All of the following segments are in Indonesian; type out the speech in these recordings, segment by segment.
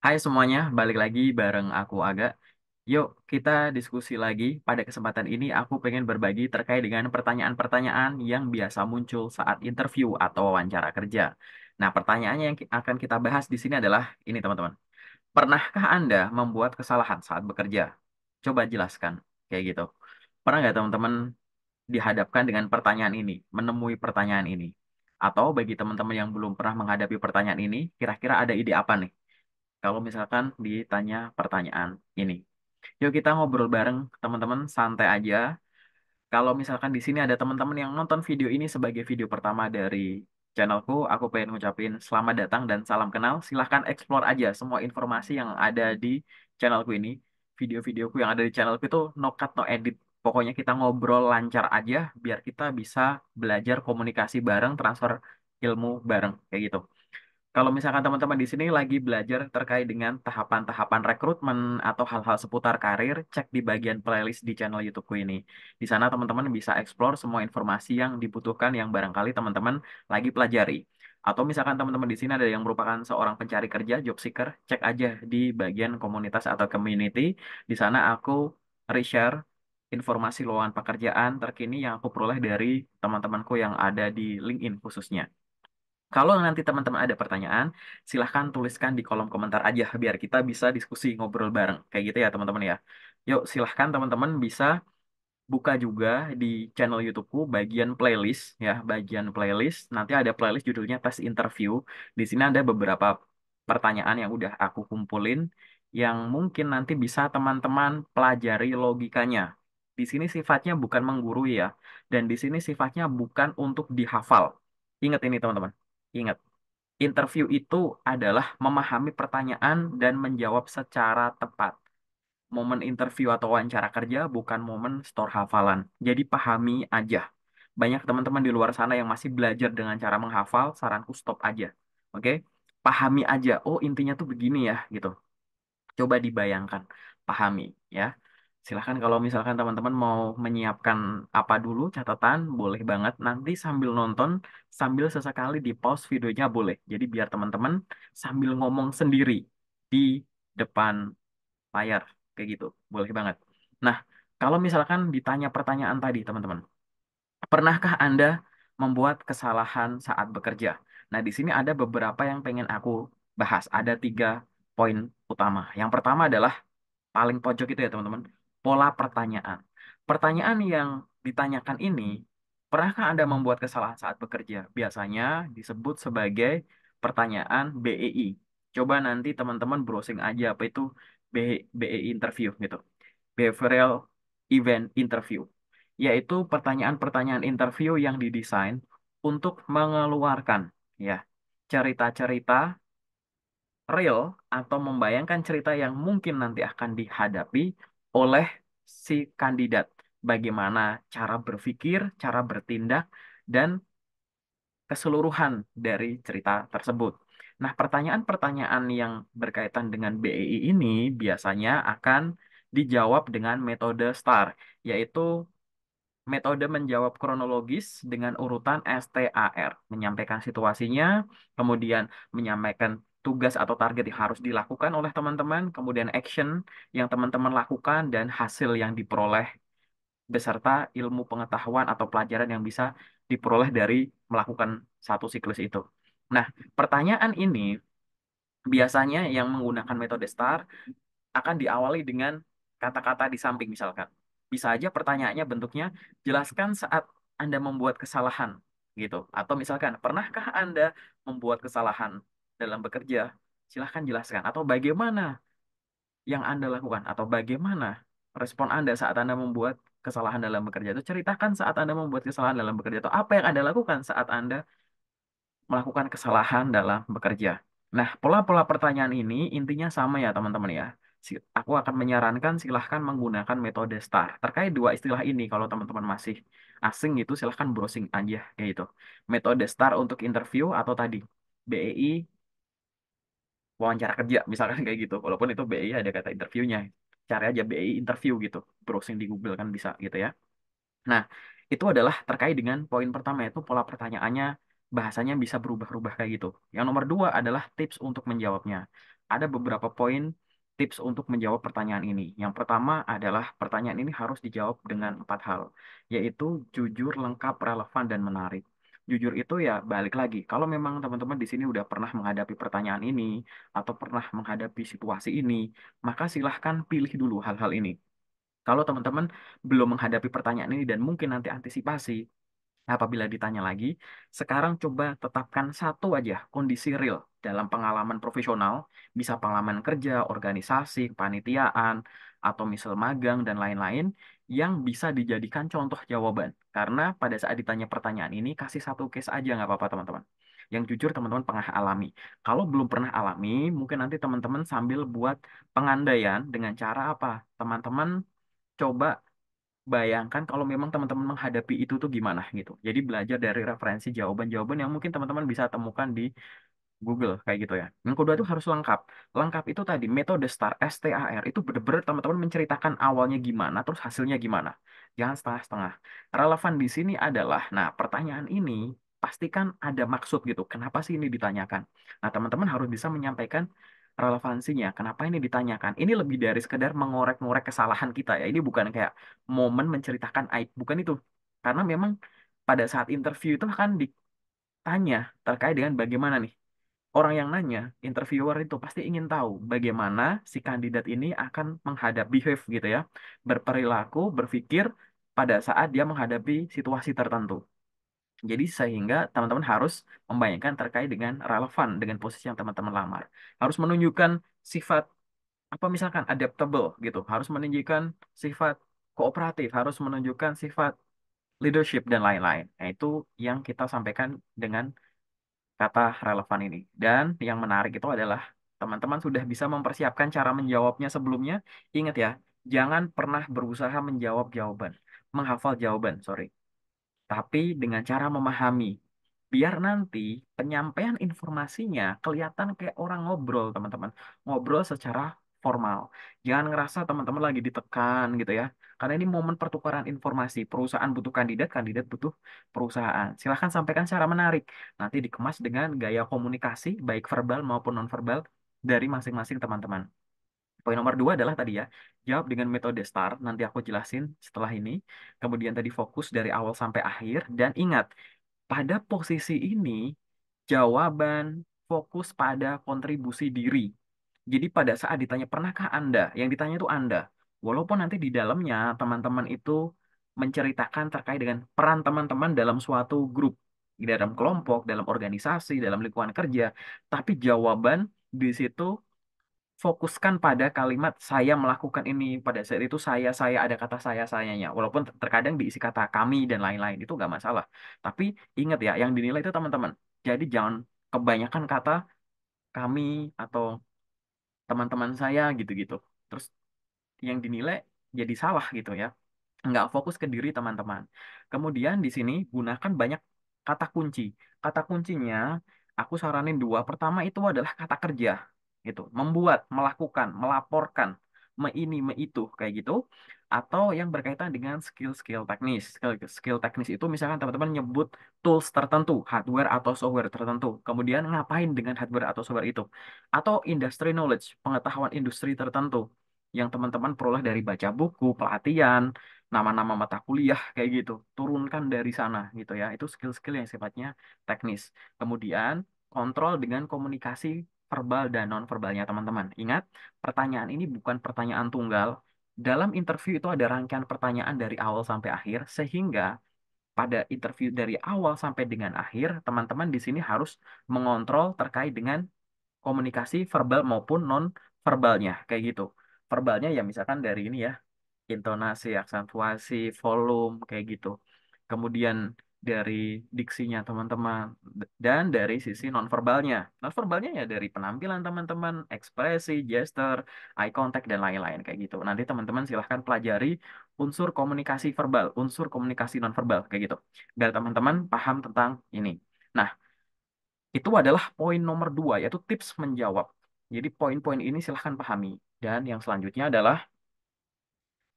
Hai semuanya, balik lagi bareng aku Aga. Yuk, kita diskusi lagi. Pada kesempatan ini aku pengen berbagi terkait dengan pertanyaan-pertanyaan yang biasa muncul saat interview atau wawancara kerja. Nah, pertanyaannya yang akan kita bahas di sini adalah ini teman-teman. Pernahkah Anda membuat kesalahan saat bekerja? Coba jelaskan, kayak gitu. Pernah nggak teman-teman dihadapkan dengan pertanyaan ini, menemui pertanyaan ini? Atau bagi teman-teman yang belum pernah menghadapi pertanyaan ini, kira-kira ada ide apa nih? Kalau misalkan ditanya pertanyaan ini. Yuk kita ngobrol bareng teman-teman, santai aja. Kalau misalkan di sini ada teman-teman yang nonton video ini sebagai video pertama dari channelku, aku pengen ngucapin selamat datang dan salam kenal. Silahkan explore aja semua informasi yang ada di channelku ini. Video-videoku yang ada di channelku itu no cut, no edit. Pokoknya kita ngobrol lancar aja biar kita bisa belajar komunikasi bareng, transfer ilmu bareng kayak gitu. Kalau misalkan teman-teman di sini lagi belajar terkait dengan tahapan-tahapan rekrutmen atau hal-hal seputar karir, cek di bagian playlist di channel YouTubeku ini. Di sana teman-teman bisa explore semua informasi yang dibutuhkan yang barangkali teman-teman lagi pelajari. Atau misalkan teman-teman di sini ada yang merupakan seorang pencari kerja, job seeker, cek aja di bagian komunitas atau community. Di sana aku reshare informasi lowongan pekerjaan terkini yang aku peroleh dari teman-temanku yang ada di LinkedIn khususnya. Kalau nanti teman-teman ada pertanyaan, silahkan tuliskan di kolom komentar aja biar kita bisa diskusi ngobrol bareng. Kayak gitu ya teman-teman ya. Yuk silahkan teman-teman bisa buka juga di channel YouTubeku bagian playlist ya, bagian playlist. Nanti ada playlist judulnya tes interview. Di sini ada beberapa pertanyaan yang udah aku kumpulin yang mungkin nanti bisa teman-teman pelajari logikanya. Di sini sifatnya bukan menggurui ya, dan di sini sifatnya bukan untuk dihafal. Ingat ini teman-teman. Ingat. Interview itu adalah memahami pertanyaan dan menjawab secara tepat. Momen interview atau wawancara kerja bukan momen store hafalan. Jadi pahami aja. Banyak teman-teman di luar sana yang masih belajar dengan cara menghafal, saranku stop aja. Oke? Pahami aja. Oh, intinya tuh begini ya, gitu. Coba dibayangkan, pahami ya. Silahkan kalau misalkan teman-teman mau menyiapkan apa dulu, catatan, boleh banget. Nanti sambil nonton, sambil sesekali di pause videonya boleh. Jadi biar teman-teman sambil ngomong sendiri di depan layar, kayak gitu. Boleh banget. Nah, kalau misalkan ditanya pertanyaan tadi, teman-teman. Pernahkah Anda membuat kesalahan saat bekerja? Nah, di sini ada beberapa yang pengen aku bahas. Ada 3 poin utama. Yang pertama adalah paling pojok itu ya teman-teman, pola pertanyaan. Pertanyaan yang ditanyakan ini, pernahkah Anda membuat kesalahan saat bekerja? Biasanya disebut sebagai pertanyaan BEI. Coba nanti teman-teman browsing aja apa itu BEI interview gitu. Behavioral Event Interview. Yaitu pertanyaan-pertanyaan interview yang didesain untuk mengeluarkan ya cerita-cerita real atau membayangkan cerita yang mungkin nanti akan dihadapi oleh si kandidat. Bagaimana cara berpikir, cara bertindak, dan keseluruhan dari cerita tersebut. Nah, pertanyaan-pertanyaan yang berkaitan dengan BEI ini biasanya akan dijawab dengan metode STAR, yaitu metode menjawab kronologis dengan urutan STAR, menyampaikan situasinya, kemudian menyampaikan tugas atau target yang harus dilakukan oleh teman-teman, kemudian action yang teman-teman lakukan, dan hasil yang diperoleh beserta ilmu pengetahuan atau pelajaran yang bisa diperoleh dari melakukan satu siklus itu. Nah, pertanyaan ini biasanya yang menggunakan metode STAR akan diawali dengan kata-kata di samping misalkan. Bisa aja pertanyaannya bentuknya jelaskan saat Anda membuat kesalahan gitu. Atau misalkan, pernahkah Anda membuat kesalahan dalam bekerja? Silahkan jelaskan. Atau bagaimana yang Anda lakukan? Atau bagaimana respon Anda saat Anda membuat kesalahan dalam bekerja itu? Ceritakan saat Anda membuat kesalahan dalam bekerja itu. Apa yang Anda lakukan saat Anda melakukan kesalahan dalam bekerja. Nah, pola-pola pertanyaan ini intinya sama ya teman-teman ya. Aku akan menyarankan silahkan menggunakan metode STAR. Terkait dua istilah ini, kalau teman-teman masih asing gitu, silahkan browsing aja kayak gitu. Metode STAR untuk interview atau tadi BEI wawancara kerja, misalkan kayak gitu. Walaupun itu BEI ada kata interviewnya. Cari aja BEI interview gitu. Browsing di Google kan bisa gitu ya. Nah, itu adalah terkait dengan poin pertama yaitu pola pertanyaannya bahasanya bisa berubah-ubah kayak gitu. Yang nomor dua adalah tips untuk menjawabnya. Ada beberapa poin tips untuk menjawab pertanyaan ini. Yang pertama adalah pertanyaan ini harus dijawab dengan 4 hal, yaitu jujur, lengkap, relevan, dan menarik. Jujur itu ya balik lagi, kalau memang teman-teman di sini udah pernah menghadapi pertanyaan ini atau pernah menghadapi situasi ini, maka silahkan pilih dulu hal-hal ini. Kalau teman-teman belum menghadapi pertanyaan ini dan mungkin nanti antisipasi, apabila ditanya lagi, sekarang coba tetapkan satu aja kondisi real dalam pengalaman profesional, bisa pengalaman kerja, organisasi, kepanitiaan, atau misal magang, dan lain-lain, yang bisa dijadikan contoh jawaban. Karena pada saat ditanya pertanyaan ini, kasih satu case aja nggak apa-apa teman-teman. Yang jujur teman-teman pernah alami. Kalau belum pernah alami, mungkin nanti teman-teman sambil buat pengandaian dengan cara apa? Teman-teman coba bayangkan kalau memang teman-teman menghadapi itu tuh gimana gitu. Jadi belajar dari referensi jawaban-jawaban yang mungkin teman-teman bisa temukan di Google kayak gitu ya. Yang kedua itu harus lengkap. Lengkap itu tadi metode STAR, STAR itu benar-benar teman-teman menceritakan awalnya gimana, terus hasilnya gimana. Jangan setengah-setengah. Relevan di sini adalah, nah pertanyaan ini pastikan ada maksud gitu. Kenapa sih ini ditanyakan? Nah teman-teman harus bisa menyampaikan relevansinya. Kenapa ini ditanyakan? Ini lebih dari sekedar mengorek-ngorek kesalahan kita ya. Ini bukan kayak momen menceritakan aib, bukan itu. Karena memang pada saat interview itu kan ditanya terkait dengan bagaimana nih orang yang nanya, interviewer itu pasti ingin tahu bagaimana si kandidat ini akan menghadapi behave gitu ya, berperilaku, berpikir pada saat dia menghadapi situasi tertentu. Jadi sehingga teman-teman harus membayangkan terkait dengan relevan dengan posisi yang teman-teman lamar. Harus menunjukkan sifat apa misalkan adaptable gitu, harus menunjukkan sifat kooperatif, harus menunjukkan sifat leadership dan lain-lain. Nah, itu yang kita sampaikan dengan kata relevan ini. Dan yang menarik itu adalah teman-teman sudah bisa mempersiapkan cara menjawabnya sebelumnya. Ingat ya, jangan pernah berusaha menjawab jawaban, menghafal jawaban, sorry. Tapi dengan cara memahami. Biar nanti penyampaian informasinya kelihatan kayak orang ngobrol, teman-teman. Ngobrol secara formal. Jangan ngerasa teman-teman lagi ditekan gitu ya. Karena ini momen pertukaran informasi. Perusahaan butuh kandidat, kandidat butuh perusahaan. Silahkan sampaikan secara menarik. Nanti dikemas dengan gaya komunikasi, baik verbal maupun nonverbal dari masing-masing teman-teman. Poin nomor dua adalah tadi ya, jawab dengan metode STAR. Nanti aku jelasin setelah ini. Kemudian tadi fokus dari awal sampai akhir. Dan ingat, pada posisi ini, jawaban fokus pada kontribusi diri. Jadi pada saat ditanya, pernahkah Anda? Yang ditanya itu Anda. Walaupun nanti di dalamnya teman-teman itu menceritakan terkait dengan peran teman-teman dalam suatu grup, di dalam kelompok, dalam organisasi, dalam lingkungan kerja. Tapi jawaban di situ fokuskan pada kalimat saya melakukan ini pada saat itu saya ada kata sayanya walaupun terkadang diisi kata kami dan lain-lain itu nggak masalah tapi ingat ya yang dinilai itu teman-teman jadi jangan kebanyakan kata kami atau teman-teman saya gitu-gitu terus yang dinilai jadi salah gitu ya nggak fokus ke diri teman-teman. Kemudian di sini gunakan banyak kata kunci. Kata kuncinya aku saranin dua. Pertama itu adalah kata kerja, gitu. Membuat, melakukan, melaporkan, me ini, me itu, kayak gitu. Atau yang berkaitan dengan skill-skill teknis. Skill teknis itu misalkan teman-teman nyebut tools tertentu, hardware atau software tertentu. Kemudian ngapain dengan hardware atau software itu? Atau industry knowledge, pengetahuan industri tertentu yang teman-teman peroleh dari baca buku, pelatihan, nama-nama mata kuliah kayak gitu. Turunkan dari sana gitu ya. Itu skill-skill yang sifatnya teknis. Kemudian kontrol dengan komunikasi verbal dan non-verbalnya teman-teman. Ingat, pertanyaan ini bukan pertanyaan tunggal. Dalam interview itu ada rangkaian pertanyaan dari awal sampai akhir sehingga pada interview dari awal sampai dengan akhir, teman-teman di sini harus mengontrol terkait dengan komunikasi verbal maupun non verbalnya kayak gitu. Verbalnya ya misalkan dari ini ya, intonasi, aksentuasi, volume kayak gitu. Kemudian dari diksinya teman-teman dan dari sisi nonverbalnya. Nonverbalnya ya dari penampilan teman-teman, ekspresi, gesture, eye contact dan lain-lain kayak gitu. Nanti teman-teman silahkan pelajari unsur komunikasi verbal, unsur komunikasi nonverbal kayak gitu. Biar teman-teman paham tentang ini. Nah, itu adalah poin nomor dua, yaitu tips menjawab. Jadi poin-poin ini silahkan pahami. Dan yang selanjutnya adalah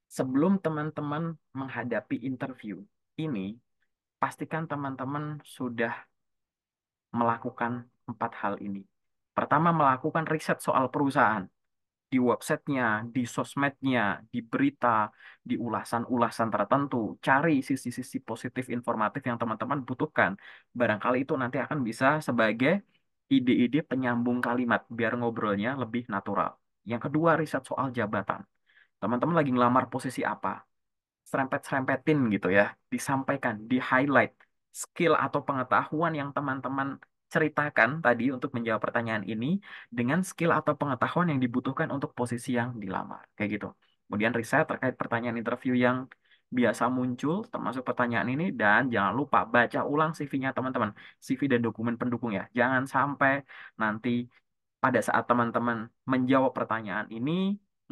sebelum teman-teman menghadapi interview ini, pastikan teman-teman sudah melakukan 4 hal ini. Pertama, melakukan riset soal perusahaan di websitenya, di sosmednya, di berita, di ulasan-ulasan tertentu. Cari sisi-sisi positif informatif yang teman-teman butuhkan. Barangkali itu nanti akan bisa sebagai ide-ide penyambung kalimat biar ngobrolnya lebih natural. Yang kedua, riset soal jabatan. Teman-teman lagi ngelamar posisi apa? Serempet-serempetin gitu ya, disampaikan, di-highlight skill atau pengetahuan yang teman-teman ceritakan tadi untuk menjawab pertanyaan ini dengan skill atau pengetahuan yang dibutuhkan untuk posisi yang dilamar. Kayak gitu. Kemudian riset terkait pertanyaan interview yang biasa muncul, termasuk pertanyaan ini, dan jangan lupa baca ulang CV-nya teman-teman. CV dan dokumen pendukung ya. Jangan sampai nanti pada saat teman-teman menjawab pertanyaan ini,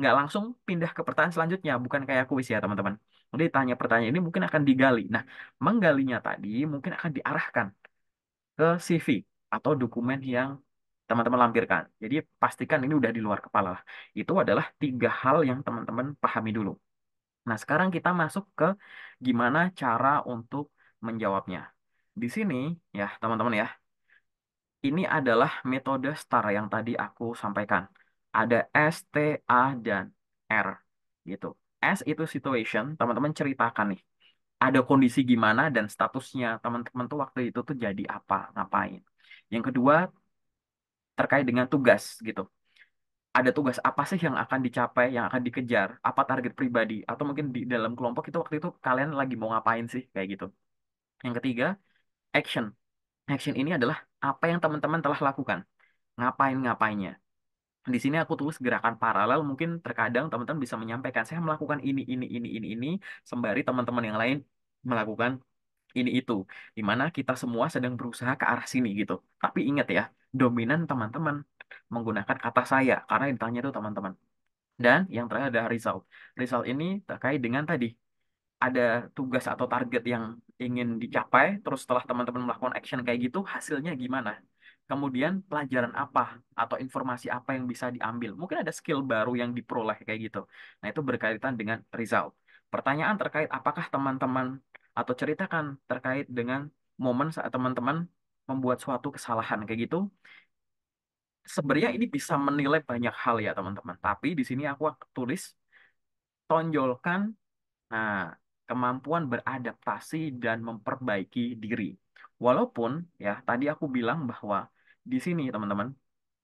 nggak langsung pindah ke pertanyaan selanjutnya, bukan kayak kuis ya teman-teman. Jadi tanya pertanyaan ini mungkin akan digali. Nah, menggalinya tadi mungkin akan diarahkan ke CV atau dokumen yang teman-teman lampirkan. Jadi pastikan ini udah di luar kepala lah. Itu adalah tiga hal yang teman-teman pahami dulu. Nah, sekarang kita masuk ke gimana cara untuk menjawabnya. Di sini ya teman-teman ya, ini adalah metode STAR yang tadi aku sampaikan. Ada S, T, A, dan R gitu. S itu situation, teman-teman ceritakan nih ada kondisi gimana dan statusnya teman-teman tuh waktu itu tuh jadi apa, ngapain. Yang kedua, terkait dengan tugas gitu. Ada tugas apa sih yang akan dicapai, yang akan dikejar, apa target pribadi, atau mungkin di dalam kelompok itu waktu itu kalian lagi mau ngapain sih, kayak gitu. Yang ketiga, action. Action ini adalah apa yang teman-teman telah lakukan, ngapain-ngapainnya. Di sini aku tulis gerakan paralel, mungkin terkadang teman-teman bisa menyampaikan, saya melakukan ini, sembari teman-teman yang lain melakukan ini itu, di mana kita semua sedang berusaha ke arah sini gitu. Tapi ingat ya, dominan teman-teman menggunakan kata saya karena yang ditanya itu teman-teman. Dan yang terakhir ada result. Result ini terkait dengan tadi ada tugas atau target yang ingin dicapai, terus setelah teman-teman melakukan action kayak gitu, hasilnya gimana? Kemudian pelajaran apa atau informasi apa yang bisa diambil? Mungkin ada skill baru yang diperoleh kayak gitu. Nah, itu berkaitan dengan result. Pertanyaan terkait apakah teman-teman atau ceritakan terkait dengan momen saat teman-teman membuat suatu kesalahan kayak gitu. Sebenarnya ini bisa menilai banyak hal ya teman-teman. Tapi di sini aku tulis tonjolkan nah, kemampuan beradaptasi dan memperbaiki diri. Walaupun ya tadi aku bilang bahwa di sini teman-teman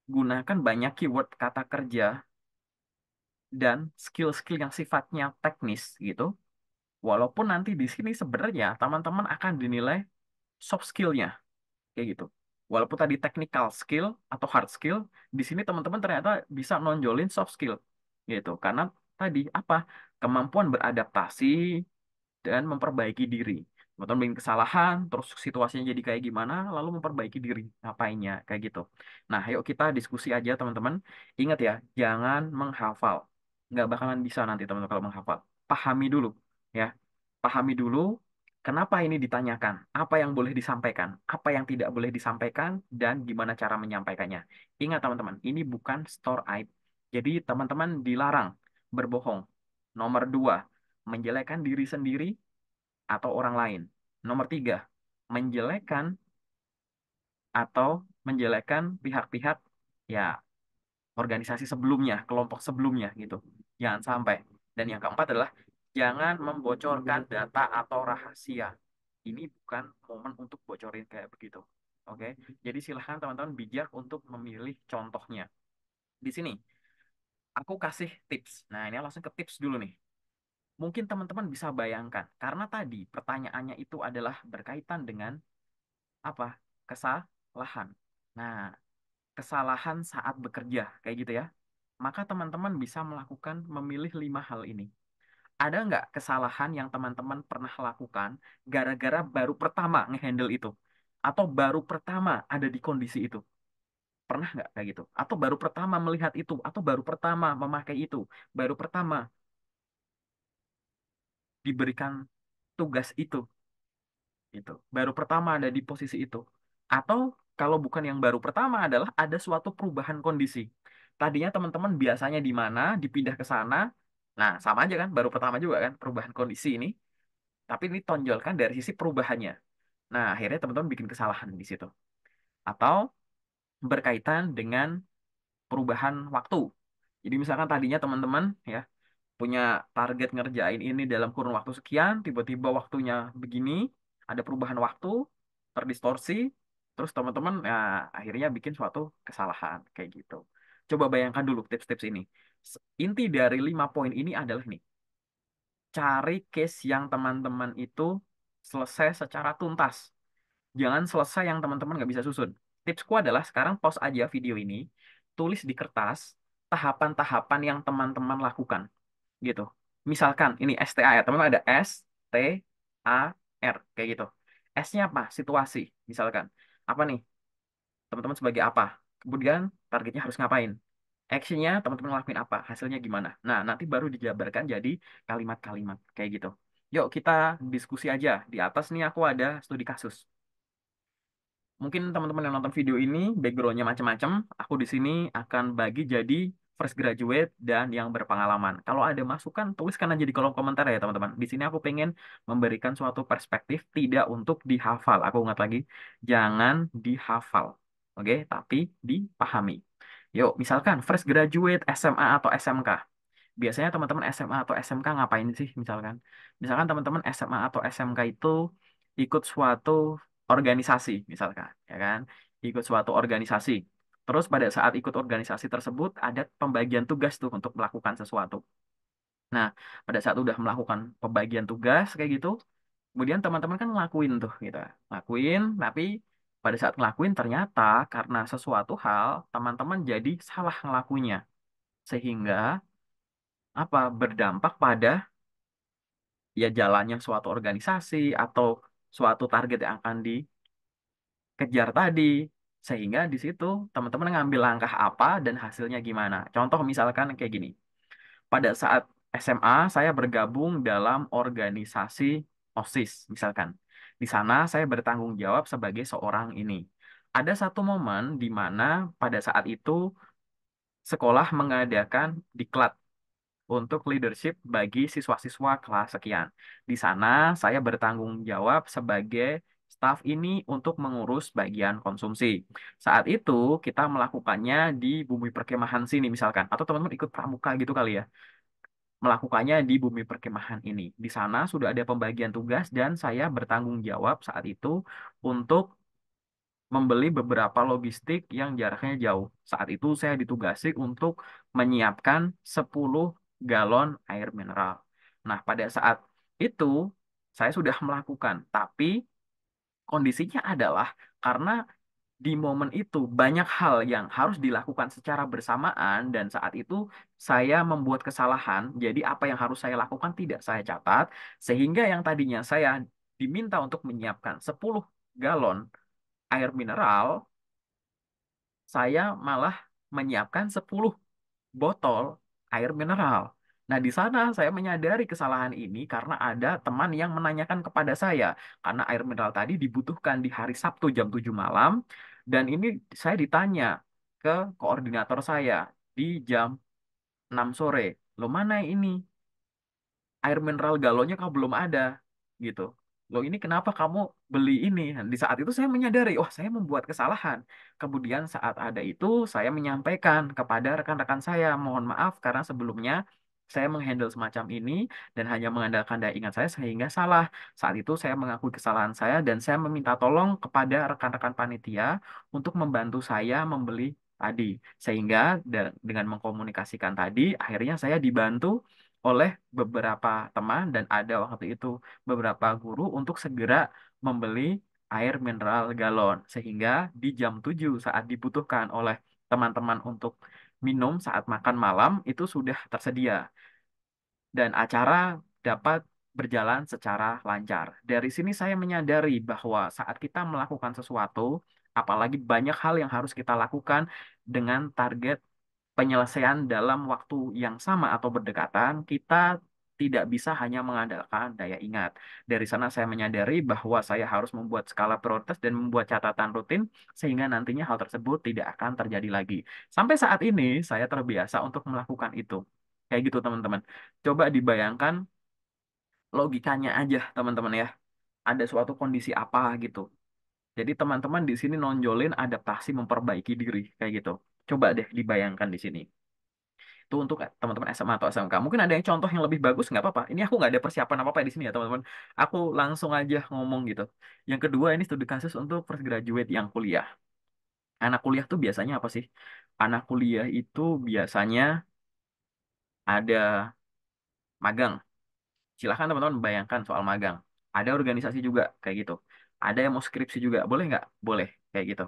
gunakan banyak keyword kata kerja dan skill-skill yang sifatnya teknis gitu. Walaupun nanti di sini sebenarnya teman-teman akan dinilai soft skill-nya kayak gitu. Walaupun tadi technical skill atau hard skill, di sini teman-teman ternyata bisa nonjolin soft skill gitu. Karena tadi apa? Kemampuan beradaptasi dan memperbaiki diri. Teman-teman bikin kesalahan, terus situasinya jadi kayak gimana, lalu memperbaiki diri, ngapainnya, kayak gitu. Nah, yuk kita diskusi aja teman-teman. Ingat ya, jangan menghafal. Nggak bakalan bisa nanti teman-teman kalau menghafal. Pahami dulu, ya. Pahami dulu kenapa ini ditanyakan, apa yang boleh disampaikan, apa yang tidak boleh disampaikan, dan gimana cara menyampaikannya. Ingat teman-teman, ini bukan store aib. Jadi teman-teman dilarang berbohong. Nomor dua, menjelekkan diri sendiri atau orang lain. Nomor tiga, menjelekkan atau menjelekkan pihak-pihak ya organisasi sebelumnya, kelompok sebelumnya gitu. Jangan sampai. Dan yang keempat adalah jangan membocorkan data atau rahasia. Ini bukan momen untuk bocorin kayak begitu. Oke, jadi silahkan teman-teman bijak untuk memilih contohnya. Di sini aku kasih tips. Nah, ini langsung ke tips dulu nih. Mungkin teman-teman bisa bayangkan, karena tadi pertanyaannya itu adalah berkaitan dengan apa? Kesalahan. Nah, kesalahan saat bekerja, kayak gitu ya. Maka teman-teman bisa melakukan memilih lima hal ini. Ada nggak kesalahan yang teman-teman pernah lakukan gara-gara baru pertama ngehandle itu? Atau baru pertama ada di kondisi itu? Pernah nggak kayak gitu? Atau baru pertama melihat itu? Atau baru pertama memakai itu? Baru pertama diberikan tugas itu? Itu baru pertama ada di posisi itu, atau kalau bukan yang baru pertama adalah ada suatu perubahan kondisi. Tadinya teman-teman biasanya di mana dipindah ke sana, nah sama aja kan baru pertama juga kan perubahan kondisi ini, tapi ini tonjolkan dari sisi perubahannya. Nah akhirnya teman-teman bikin kesalahan di situ. Atau berkaitan dengan perubahan waktu. Jadi misalkan tadinya teman-teman ya punya target ngerjain ini dalam kurun waktu sekian, tiba-tiba waktunya begini, ada perubahan waktu, terdistorsi, terus teman-teman ya, akhirnya bikin suatu kesalahan kayak gitu. Coba bayangkan dulu tips-tips ini. Inti dari 5 poin ini adalah nih, cari case yang teman-teman itu selesai secara tuntas. Jangan selesai yang teman-teman nggak bisa susun. Tipsku adalah sekarang pause aja video ini, tulis di kertas tahapan-tahapan yang teman-teman lakukan gitu. Misalkan ini STA ya, teman-teman ada S, T, A, R kayak gitu. S-nya apa? Situasi. Misalkan apa nih? Teman-teman sebagai apa? Kemudian targetnya harus ngapain? Action-nya teman-teman ngelakuin apa? Hasilnya gimana? Nah, nanti baru dijabarkan jadi kalimat-kalimat kayak gitu. Yuk kita diskusi aja. Di atas nih aku ada studi kasus. Mungkin teman-teman yang nonton video ini backgroundnya macam-macam. Aku di sini akan bagi jadi fresh graduate dan yang berpengalaman. Kalau ada masukan, tuliskan aja di kolom komentar ya teman-teman. Di sini aku pengen memberikan suatu perspektif tidak untuk dihafal. Aku ingat lagi, jangan dihafal. Oke, tapi dipahami. Yuk, misalkan fresh graduate SMA atau SMK. Biasanya teman-teman SMA atau SMK ngapain sih misalkan? Misalkan teman-teman SMA atau SMK itu ikut suatu organisasi misalkan, ya kan? Ikut suatu organisasi. Terus pada saat ikut organisasi tersebut ada pembagian tugas tuh untuk melakukan sesuatu. Nah, pada saat udah melakukan pembagian tugas kayak gitu, kemudian teman-teman kan ngelakuin tuh gitu. Ngelakuin, tapi pada saat ngelakuin ternyata karena sesuatu hal teman-teman jadi salah ngelakuinnya. Sehingga apa berdampak pada ya jalannya suatu organisasi atau suatu target yang akan dikejar tadi. Sehingga di situ teman-teman ngambil langkah apa dan hasilnya gimana. Contoh misalkan kayak gini. Pada saat SMA saya bergabung dalam organisasi OSIS misalkan. Di sana saya bertanggung jawab sebagai seorang ini. Ada satu momen di mana pada saat itu sekolah mengadakan diklat untuk leadership bagi siswa-siswa kelas sekian. Di sana saya bertanggung jawab sebagai staf ini untuk mengurus bagian konsumsi. Saat itu kita melakukannya di bumi perkemahan sini misalkan, atau teman-teman ikut pramuka gitu kali ya. Melakukannya di bumi perkemahan ini. Di sana sudah ada pembagian tugas dan saya bertanggung jawab saat itu untuk membeli beberapa logistik yang jaraknya jauh. Saat itu saya ditugasi untuk menyiapkan 10 galon air mineral. Nah, pada saat itu saya sudah melakukan, tapi kondisinya adalah karena di momen itu banyak hal yang harus dilakukan secara bersamaan dan saat itu saya membuat kesalahan. Jadi apa yang harus saya lakukan tidak saya catat sehingga yang tadinya saya diminta untuk menyiapkan 10 galon air mineral saya malah menyiapkan 10 botol air mineral. Nah, di sana saya menyadari kesalahan ini karena ada teman yang menanyakan kepada saya. Karena air mineral tadi dibutuhkan di hari Sabtu jam 7 malam. Dan ini saya ditanya ke koordinator saya di jam 6 sore. Lo mana ini? Air mineral galonnya kau belum ada gitu. Loh ini kenapa kamu beli ini? Nah, di saat itu saya menyadari, oh saya membuat kesalahan. Kemudian saat ada itu saya menyampaikan kepada rekan-rekan saya, mohon maaf karena sebelumnya saya menghandle semacam ini dan hanya mengandalkan daya ingat saya sehingga salah. Saat itu saya mengakui kesalahan saya dan saya meminta tolong kepada rekan-rekan panitia untuk membantu saya membeli tadi. Sehingga dengan mengkomunikasikan tadi, akhirnya saya dibantu oleh beberapa teman dan ada waktu itu beberapa guru untuk segera membeli air mineral galon sehingga di jam 7 saat dibutuhkan oleh teman-teman untuk minum saat makan malam itu sudah tersedia dan acara dapat berjalan secara lancar. Dari sini saya menyadari bahwa saat kita melakukan sesuatu, apalagi banyak hal yang harus kita lakukan dengan target penyelesaian dalam waktu yang sama atau berdekatan, kita tidak bisa hanya mengandalkan daya ingat. Dari sana saya menyadari bahwa saya harus membuat skala prioritas dan membuat catatan rutin sehingga nantinya hal tersebut tidak akan terjadi lagi. Sampai saat ini saya terbiasa untuk melakukan itu. Kayak gitu teman-teman. Coba dibayangkan logikanya aja teman-teman ya. Ada suatu kondisi apa gitu. Jadi teman-teman di sini nonjolin adaptasi memperbaiki diri kayak gitu. Coba deh dibayangkan di sini. Itu untuk teman-teman SMA atau SMK. Mungkin ada yang contoh yang lebih bagus, nggak apa-apa. Ini aku nggak ada persiapan apa-apa di sini ya teman-teman. Aku langsung aja ngomong gitu. Yang kedua ini studi kasus untuk fresh graduate yang kuliah. Anak kuliah tuh biasanya apa sih? Anak kuliah itu biasanya ada magang. Silahkan teman-teman bayangkan soal magang. Ada organisasi juga kayak gitu. Ada yang mau skripsi juga. Boleh nggak? Boleh kayak gitu.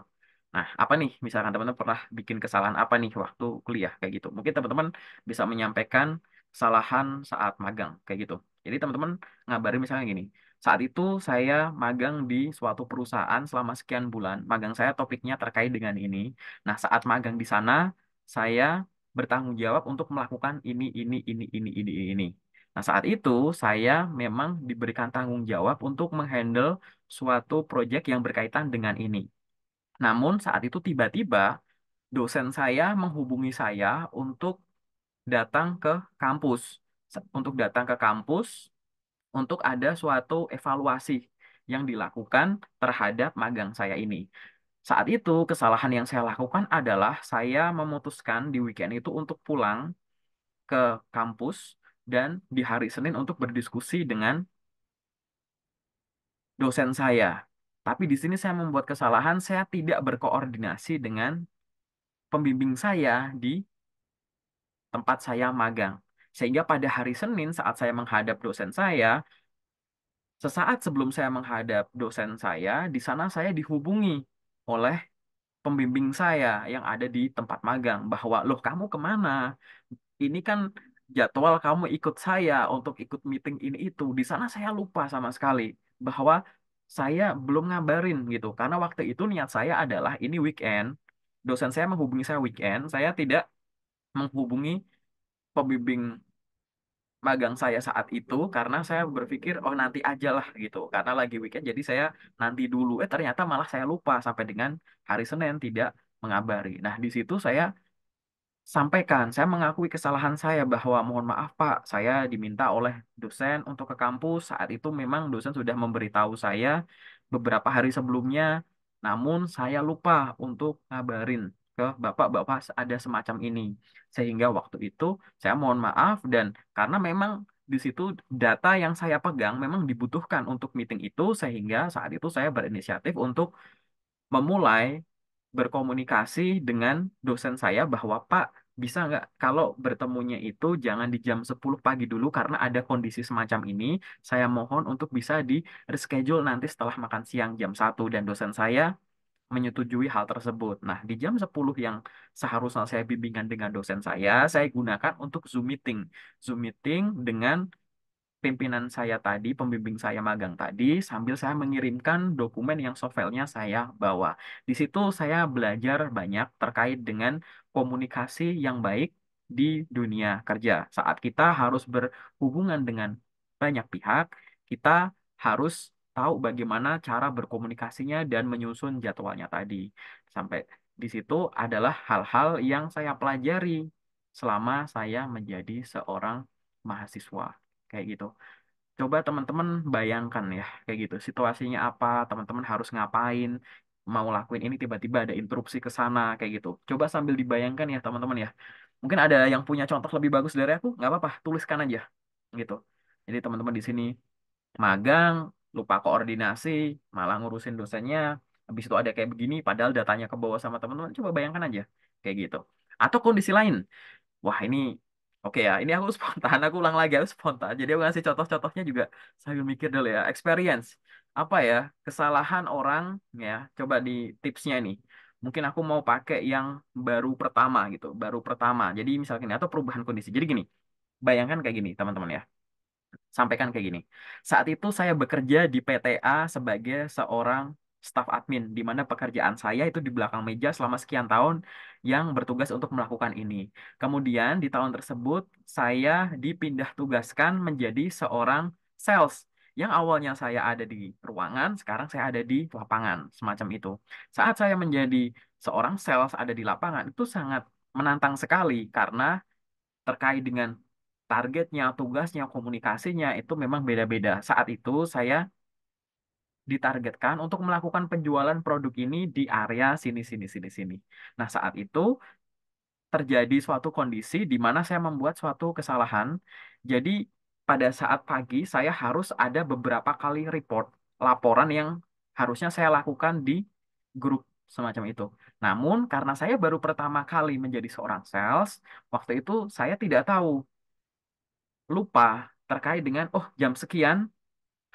Nah, apa nih? Misalkan teman-teman pernah bikin kesalahan apa nih waktu kuliah kayak gitu. Mungkin teman-teman bisa menyampaikan kesalahan saat magang kayak gitu. Jadi teman-teman ngabarin misalnya gini. Saat itu saya magang di suatu perusahaan selama sekian bulan. Magang saya topiknya terkait dengan ini. Nah, saat magang di sana, saya bertanggung jawab untuk melakukan ini. Nah, saat itu saya memang diberikan tanggung jawab untuk menghandle suatu proyek yang berkaitan dengan ini. Namun saat itu tiba-tiba dosen saya menghubungi saya untuk datang ke kampus. Untuk datang ke kampus untuk ada suatu evaluasi yang dilakukan terhadap magang saya ini. Saat itu kesalahan yang saya lakukan adalah saya memutuskan di weekend itu untuk pulang ke kampus dan di hari Senin untuk berdiskusi dengan dosen saya. Tapi di sini saya membuat kesalahan, saya tidak berkoordinasi dengan pembimbing saya di tempat saya magang. Sehingga pada hari Senin saat saya menghadap dosen saya, sesaat sebelum saya menghadap dosen saya, di sana saya dihubungi oleh pembimbing saya yang ada di tempat magang bahwa, loh kamu kemana? Ini kan jadwal kamu ikut saya untuk ikut meeting ini itu. Di sana saya lupa sama sekali bahwa saya belum ngabarin gitu. Karena waktu itu niat saya adalah ini weekend. Dosen saya menghubungi saya weekend. Saya tidak menghubungi pembimbing magang saya saat itu karena saya berpikir oh nanti aja lah gitu. Karena lagi weekend jadi saya nanti dulu. Ternyata malah saya lupa sampai dengan hari Senin tidak mengabari. Nah, di situ saya sampaikan, saya mengakui kesalahan saya bahwa mohon maaf Pak, saya diminta oleh dosen untuk ke kampus. Saat itu memang dosen sudah memberitahu saya beberapa hari sebelumnya, namun saya lupa untuk ngabarin ke Bapak-bapak ada semacam ini. Sehingga waktu itu saya mohon maaf dan karena memang di situ data yang saya pegang memang dibutuhkan untuk meeting itu sehingga saat itu saya berinisiatif untuk memulai berkomunikasi dengan dosen saya bahwa Pak bisa nggak kalau bertemunya itu jangan di jam 10 pagi dulu karena ada kondisi semacam ini. Saya mohon untuk bisa di reschedule nanti setelah makan siang jam 1 dan dosen saya menyetujui hal tersebut. Nah, di jam 10 yang seharusnya saya bimbingan dengan dosen saya gunakan untuk Zoom meeting. Zoom meeting dengan pimpinan saya tadi, pembimbing saya magang tadi, sambil saya mengirimkan dokumen yang soft file-nya saya bawa. Di situ saya belajar banyak terkait dengan komunikasi yang baik di dunia kerja. Saat kita harus berhubungan dengan banyak pihak, kita harus tahu bagaimana cara berkomunikasinya dan menyusun jadwalnya tadi. Sampai di situ adalah hal-hal yang saya pelajari selama saya menjadi seorang mahasiswa kayak gitu. Coba teman-teman bayangkan ya, kayak gitu. Situasinya apa, teman-teman harus ngapain, mau lakuin ini tiba-tiba ada interupsi ke sana, kayak gitu. Coba sambil dibayangkan ya teman-teman ya. Mungkin ada yang punya contoh lebih bagus dari aku, nggak apa-apa, tuliskan aja, gitu. Jadi teman-teman di sini magang, lupa koordinasi, malah ngurusin dosennya, habis itu ada kayak begini, padahal datanya ke bawah sama teman-teman. Coba bayangkan aja, kayak gitu. Atau kondisi lain, wah ini oke ya, ini aku spontan, aku ulang lagi, aku spontan. Jadi aku ngasih contoh-contohnya juga sambil mikir dulu ya. Experience, apa ya, kesalahan orang ya, coba di tipsnya nih. Mungkin aku mau pakai yang baru pertama gitu, baru pertama. Jadi misalnya gini, atau perubahan kondisi. Jadi gini, bayangkan kayak gini teman-teman ya sampaikan kayak gini. Saat itu saya bekerja di PTA sebagai seorang staf admin, di mana pekerjaan saya itu di belakang meja selama sekian tahun yang bertugas untuk melakukan ini. Kemudian di tahun tersebut saya dipindah tugaskan menjadi seorang sales. Yang awalnya saya ada di ruangan, sekarang saya ada di lapangan, semacam itu. Saat saya menjadi seorang sales ada di lapangan, itu sangat menantang sekali karena terkait dengan targetnya, tugasnya, komunikasinya itu memang beda-beda. Saat itu saya ditargetkan untuk melakukan penjualan produk ini di area sini, sini, sini, sini. Nah, saat itu terjadi suatu kondisi di mana saya membuat suatu kesalahan. Jadi, pada saat pagi, saya harus ada beberapa kali laporan yang harusnya saya lakukan di grup semacam itu. Namun, karena saya baru pertama kali menjadi seorang sales, waktu itu saya tidak tahu, lupa terkait dengan, oh, jam sekian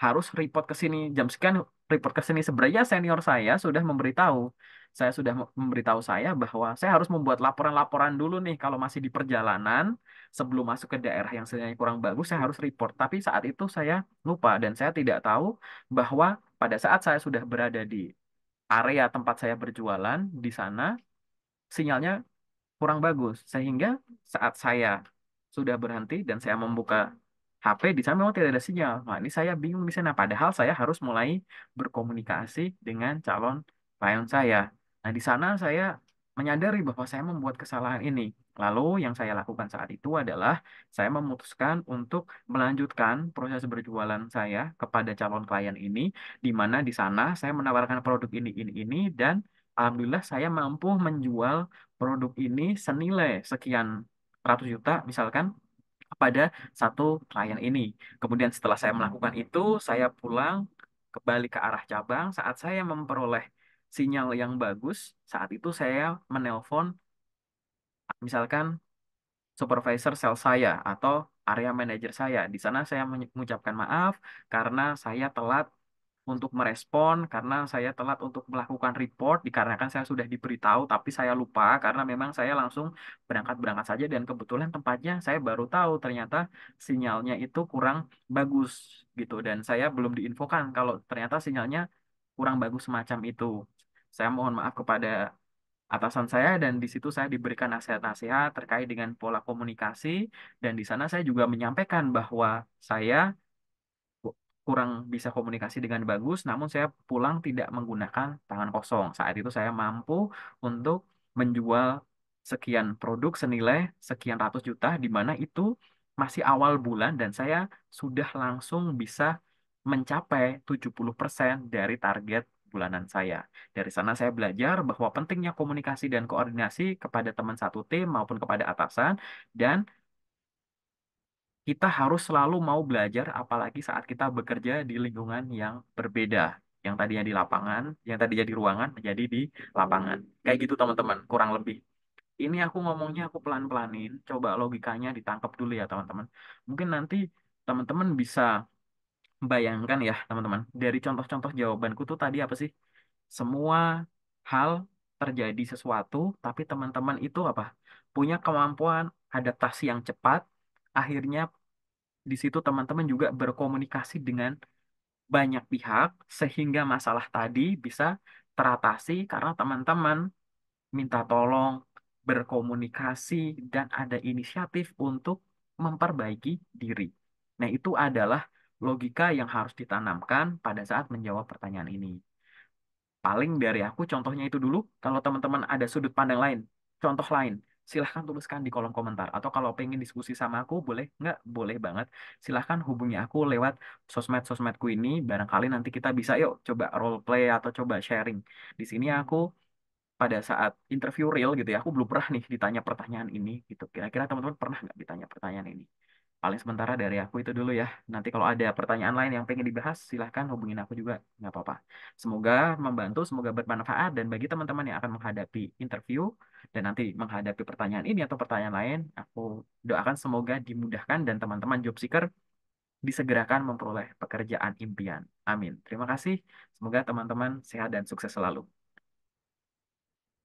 harus report ke sini, jam sekian report ke sini. Sebenarnya senior saya sudah memberitahu. Saya sudah memberitahu saya bahwa saya harus membuat laporan-laporan dulu nih kalau masih di perjalanan sebelum masuk ke daerah yang sinyalnya kurang bagus, saya harus report. Tapi saat itu saya lupa dan saya tidak tahu bahwa pada saat saya sudah berada di area tempat saya berjualan di sana sinyalnya kurang bagus. Sehingga saat saya sudah berhenti dan saya membuka HP, di sana memang tidak ada sinyal. Nah, ini saya bingung di sana. Padahal saya harus mulai berkomunikasi dengan calon klien saya. Nah, di sana saya menyadari bahwa saya membuat kesalahan ini. Lalu yang saya lakukan saat itu adalah saya memutuskan untuk melanjutkan proses berjualan saya kepada calon klien ini, di mana di sana saya menawarkan produk ini, dan alhamdulillah saya mampu menjual produk ini senilai sekian ratus juta misalkan kepada satu klien ini. Kemudian setelah saya melakukan itu, saya pulang kembali ke arah cabang. Saat saya memperoleh sinyal yang bagus, saat itu saya menelpon misalkan supervisor sales saya atau area manajer saya. Di sana saya mengucapkan maaf karena saya telat untuk merespon, karena saya telat untuk melakukan report dikarenakan saya sudah diberitahu tapi saya lupa karena memang saya langsung berangkat-berangkat saja dan kebetulan tempatnya saya baru tahu ternyata sinyalnya itu kurang bagus gitu dan saya belum diinfokan kalau ternyata sinyalnya kurang bagus semacam itu. Saya mohon maaf kepada atasan saya dan di situ saya diberikan nasihat-nasihat terkait dengan pola komunikasi dan di sana saya juga menyampaikan bahwa saya kurang bisa komunikasi dengan bagus, namun saya pulang tidak menggunakan tangan kosong. Saat itu saya mampu untuk menjual sekian produk senilai sekian ratus juta, di mana itu masih awal bulan dan saya sudah langsung bisa mencapai 70% dari target bulanan saya. Dari sana saya belajar bahwa pentingnya komunikasi dan koordinasi kepada teman satu tim maupun kepada atasan, dan kita harus selalu mau belajar, apalagi saat kita bekerja di lingkungan yang berbeda. Yang tadinya di lapangan, yang tadinya di ruangan, menjadi di lapangan. Kayak gitu teman-teman, kurang lebih. Ini aku ngomongnya aku pelan-pelanin, coba logikanya ditangkap dulu ya teman-teman. Mungkin nanti teman-teman bisa bayangkan ya teman-teman, dari contoh-contoh jawabanku tuh tadi apa sih? Semua hal terjadi sesuatu, tapi teman-teman itu apa? Punya kemampuan adaptasi yang cepat, akhirnya di situ teman-teman juga berkomunikasi dengan banyak pihak sehingga masalah tadi bisa teratasi karena teman-teman minta tolong, berkomunikasi, dan ada inisiatif untuk memperbaiki diri. Nah, itu adalah logika yang harus ditanamkan pada saat menjawab pertanyaan ini. Paling dari aku contohnya itu dulu. Kalau teman-teman ada sudut pandang lain, contoh lain, silahkan tuliskan di kolom komentar. Atau kalau pengen diskusi sama aku, boleh nggak? Boleh banget. Silahkan hubungi aku lewat sosmed-sosmedku ini. Barangkali nanti kita bisa yuk coba role play atau coba sharing. Di sini aku pada saat interview real gitu ya, aku belum pernah nih ditanya pertanyaan ini gitu. Kira-kira teman-teman pernah nggak ditanya pertanyaan ini? Paling sementara dari aku itu dulu ya. Nanti kalau ada pertanyaan lain yang pengen dibahas, silahkan hubungin aku juga. Nggak apa-apa. Semoga membantu, semoga bermanfaat. Dan bagi teman-teman yang akan menghadapi interview dan nanti menghadapi pertanyaan ini atau pertanyaan lain, aku doakan semoga dimudahkan dan teman-teman job seeker disegerakan memperoleh pekerjaan impian. Amin. Terima kasih. Semoga teman-teman sehat dan sukses selalu.